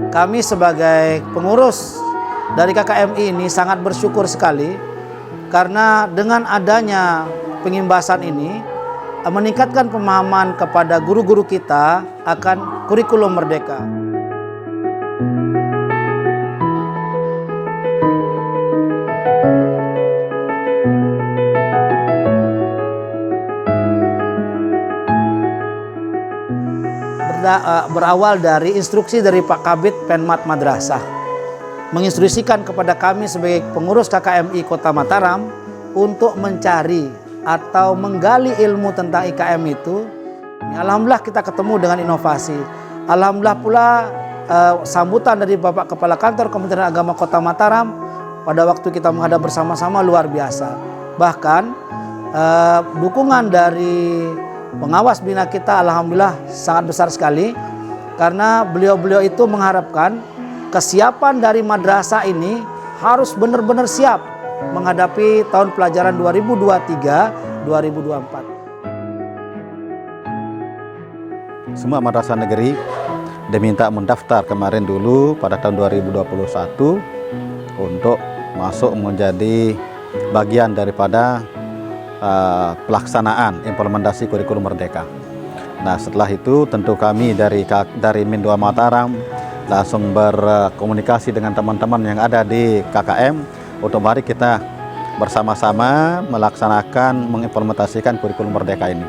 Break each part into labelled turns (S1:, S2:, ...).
S1: Kami sebagai pengurus dari KKMI ini sangat bersyukur sekali karena dengan adanya pengimbasan ini meningkatkan pemahaman kepada guru-guru kita akan kurikulum merdeka. Berawal dari instruksi dari Pak Kabid Penmat Madrasah menginstruksikan kepada kami sebagai pengurus KKMI Kota Mataram untuk mencari atau menggali ilmu tentang IKM itu. Alhamdulillah kita ketemu dengan inovasi. Alhamdulillah pula sambutan dari Bapak Kepala Kantor Kementerian Agama Kota Mataram pada waktu kita menghadap bersama-sama luar biasa. Bahkan dukungan dari pengawas bina kita alhamdulillah sangat besar sekali karena beliau-beliau itu mengharapkan kesiapan dari madrasah ini harus benar-benar siap menghadapi tahun pelajaran 2023-2024.
S2: Semua madrasah negeri diminta mendaftar kemarin dulu pada tahun 2021 untuk masuk menjadi bagian daripada pelaksanaan implementasi kurikulum merdeka. Nah, setelah itu tentu kami dari Min2 Mataram langsung berkomunikasi dengan teman-teman yang ada di KKM untuk mari kita bersama-sama melaksanakan mengimplementasikan kurikulum merdeka ini.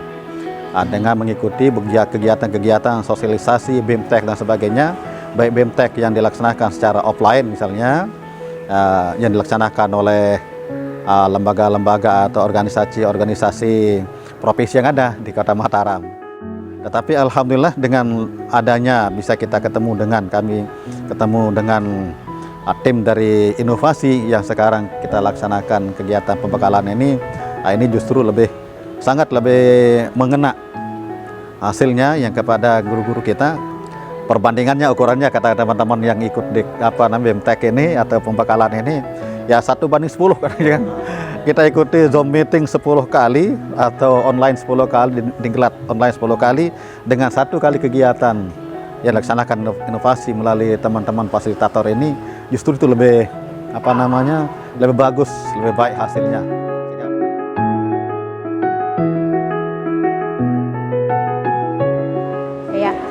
S2: Dengan mengikuti kegiatan-kegiatan sosialisasi BIMTEK dan sebagainya, baik BIMTEK yang dilaksanakan secara offline misalnya, yang dilaksanakan oleh lembaga-lembaga atau organisasi-organisasi provinsi yang ada di Kota Mataram. Tetapi alhamdulillah dengan adanya bisa kita ketemu dengan tim dari inovasi yang sekarang kita laksanakan kegiatan pembekalan ini justru sangat lebih mengena hasilnya yang kepada guru-guru kita. Perbandingannya, ukurannya kata teman-teman yang ikut di BIMTEK ini atau pembekalan ini ya 1:10 kan. Kita ikuti Zoom meeting 10 kali atau online 10 kali, diklat online 10 kali dengan 1 kali kegiatan yang dilaksanakan inovasi melalui teman-teman fasilitator ini, justru itu lebih lebih bagus, lebih baik hasilnya.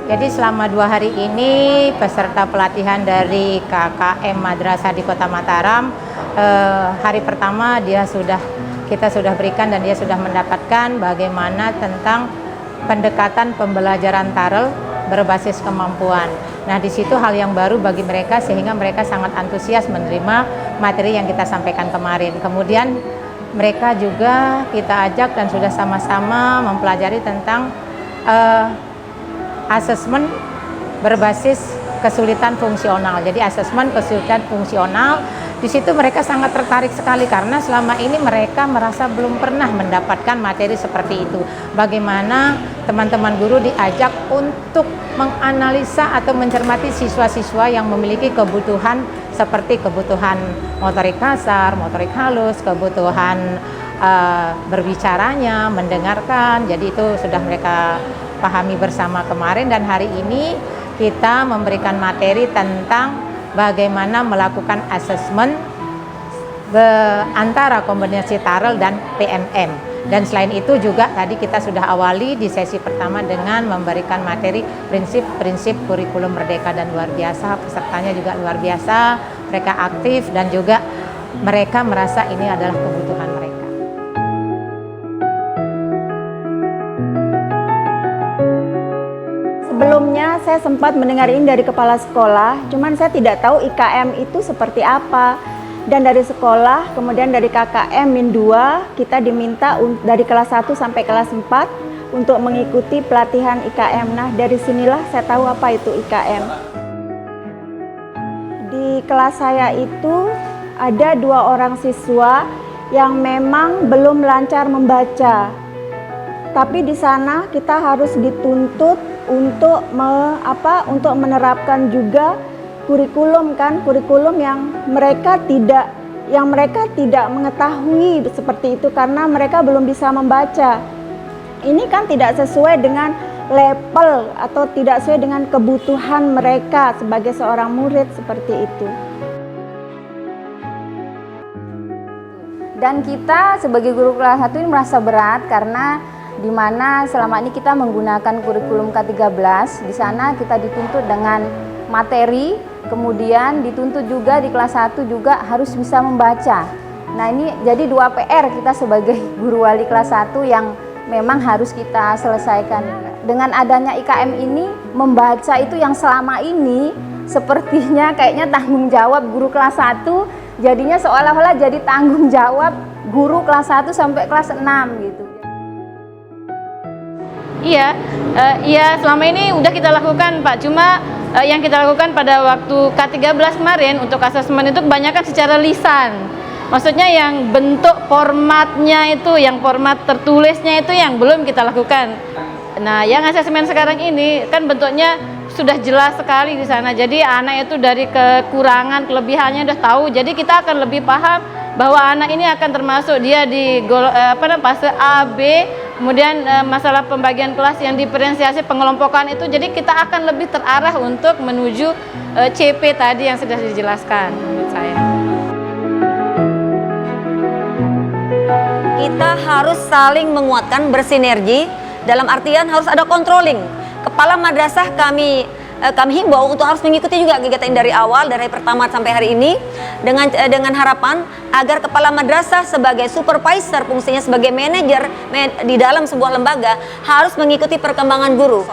S3: Jadi selama 2 hari ini peserta pelatihan dari KKM Madrasah di Kota Mataram, hari pertama kita sudah berikan dan dia sudah mendapatkan bagaimana tentang pendekatan pembelajaran TAREL berbasis kemampuan. Nah, di situ hal yang baru bagi mereka sehingga mereka sangat antusias menerima materi yang kita sampaikan kemarin. Kemudian mereka juga kita ajak dan sudah sama-sama mempelajari tentang asesmen berbasis kesulitan fungsional. Jadi asesmen kesulitan fungsional, di situ mereka sangat tertarik sekali karena selama ini mereka merasa belum pernah mendapatkan materi seperti itu. Bagaimana teman-teman guru diajak untuk menganalisa atau mencermati siswa-siswa yang memiliki kebutuhan seperti kebutuhan motorik kasar, motorik halus, kebutuhan berbicaranya, mendengarkan. Jadi itu sudah mereka pahami bersama kemarin, dan hari ini kita memberikan materi tentang bagaimana melakukan asesmen antara kombinasi TAREL dan PMM. Dan selain itu juga tadi kita sudah awali di sesi pertama dengan memberikan materi prinsip-prinsip kurikulum merdeka, dan luar biasa pesertanya juga luar biasa, mereka aktif dan juga mereka merasa ini adalah kebutuhan mereka.
S4: Sebelumnya saya sempat mendengar ini dari kepala sekolah, cuman saya tidak tahu IKM itu seperti apa. Dan dari sekolah, kemudian dari KKM Min 2, kita diminta dari kelas 1 sampai kelas 4 untuk mengikuti pelatihan IKM. Nah, dari sinilah saya tahu apa itu IKM. Di kelas saya itu ada 2 orang siswa yang memang belum lancar membaca. Tapi di sana kita harus dituntut untuk menerapkan juga kurikulum yang mereka tidak mengetahui seperti itu karena mereka belum bisa membaca. Ini kan tidak sesuai dengan level atau tidak sesuai dengan kebutuhan mereka sebagai seorang murid, seperti itu. Dan kita sebagai guru kelas 1 ini merasa berat karena di mana selama ini kita menggunakan kurikulum K13, di sana kita dituntut dengan materi, kemudian dituntut juga di kelas 1 juga harus bisa membaca. Nah, ini jadi 2 PR kita sebagai guru wali kelas 1 yang memang harus kita selesaikan. Dengan adanya IKM ini, membaca itu yang selama ini sepertinya kayaknya tanggung jawab guru kelas 1, jadinya seolah-olah jadi tanggung jawab guru kelas 1 sampai kelas 6 gitu.
S5: Iya, selama ini udah kita lakukan Pak, cuma yang kita lakukan pada waktu K13 kemarin untuk asesmen itu kebanyakan secara lisan. Maksudnya yang bentuk formatnya itu, yang format tertulisnya itu yang belum kita lakukan. Nah, yang asesmen sekarang ini kan bentuknya sudah jelas sekali di sana. Jadi anak itu dari kekurangan, kelebihannya udah tahu. Jadi kita akan lebih paham bahwa anak ini akan termasuk dia di fase A, B, kemudian masalah pembagian kelas yang diferensiasi pengelompokan itu. Jadi kita akan lebih terarah untuk menuju CP tadi yang sudah dijelaskan menurut saya.
S6: Kita harus saling menguatkan, bersinergi, dalam artian harus ada controlling. Kepala madrasah kami himbau untuk harus mengikuti juga kegiatan dari awal, dari hari pertama sampai hari ini, dengan harapan agar kepala madrasah sebagai supervisor, fungsinya sebagai manajer di dalam sebuah lembaga, harus mengikuti perkembangan guru.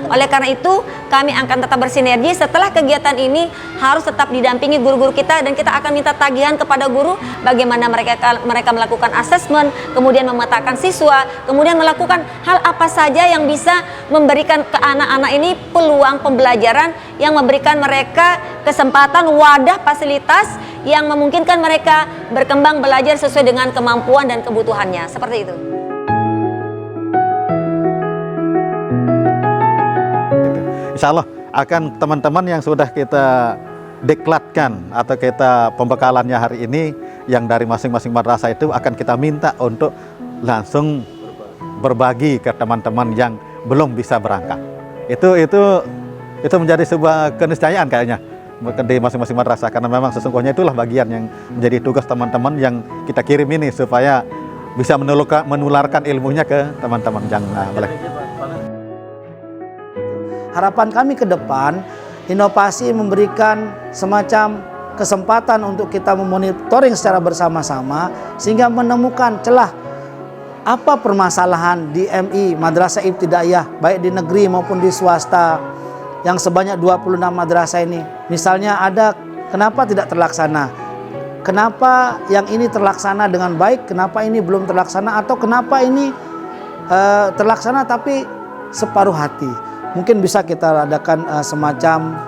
S6: Oleh karena itu kami akan tetap bersinergi. Setelah kegiatan ini harus tetap didampingi guru-guru kita, dan kita akan minta tagihan kepada guru bagaimana mereka melakukan asesmen, kemudian memetakan siswa, kemudian melakukan hal apa saja yang bisa memberikan ke anak-anak ini peluang pembelajaran, yang memberikan mereka kesempatan, wadah, fasilitas yang memungkinkan mereka berkembang belajar sesuai dengan kemampuan dan kebutuhannya, seperti itu.
S2: Insya Allah akan teman-teman yang sudah kita deklatkan atau kita pembekalannya hari ini yang dari masing-masing madrasah itu akan kita minta untuk langsung berbagi ke teman-teman yang belum bisa berangkat. Itu menjadi sebuah keniscayaan kayaknya di masing-masing madrasah, karena memang sesungguhnya itulah bagian yang menjadi tugas teman-teman yang kita kirim ini supaya bisa menularkan ilmunya ke teman-teman yang boleh.
S1: Harapan kami ke depan, inovasi memberikan semacam kesempatan untuk kita memonitoring secara bersama-sama sehingga menemukan celah apa permasalahan di MI Madrasah Ibtidaiyah baik di negeri maupun di swasta yang sebanyak 26 madrasah ini. Misalnya ada kenapa tidak terlaksana, kenapa yang ini terlaksana dengan baik, kenapa ini belum terlaksana, atau kenapa ini terlaksana tapi separuh hati. Mungkin bisa kita adakan semacam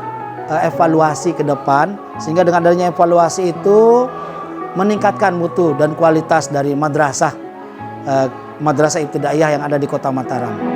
S1: evaluasi ke depan, sehingga dengan adanya evaluasi itu meningkatkan mutu dan kualitas dari madrasah Ibtidaiyah yang ada di Kota Mataram.